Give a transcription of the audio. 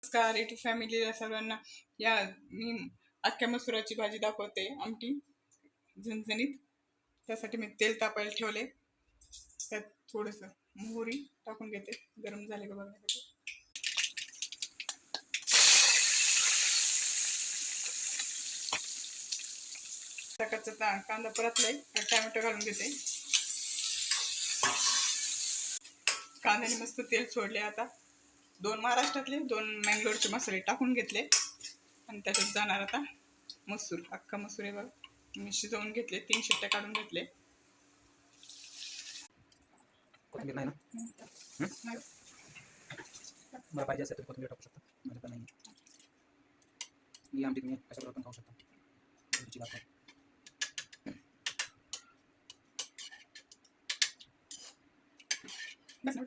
नमस्कार युट्यूब फॅमिलीला सर्वांना. या मी अख्ख्या मसुराची भाजी दाखवते, आमटी झणझणीत. त्यासाठी मी तेल तापायला ठेवले. त्यात थोडंसं मोहरी टाकून घेते, गरम झाले का बघण्यासाठी. कच्चा कांदा परतलाय, टॅमॅटो घालून घेते. कांद्याने मस्त तेल सोडले. आता 2 महाराष्ट्रातले 2 मँगलोरचे मसाले टाकून घेतले आणि त्याच्यात जाणार आता मसूर. अख्खा मसूर आहे बघा, मी शिजवून घेतले, 3 शिट्ट्या काढून घेतले. कोथिंबीर नाही ना? मला पाहिजे असेल तर कोथिंबीर टाकू शकता, माझ्याकडे नाही. ही आमटी तुम्ही कशाबरोबर पण खाऊ शकता. तुमची बात आहे. बस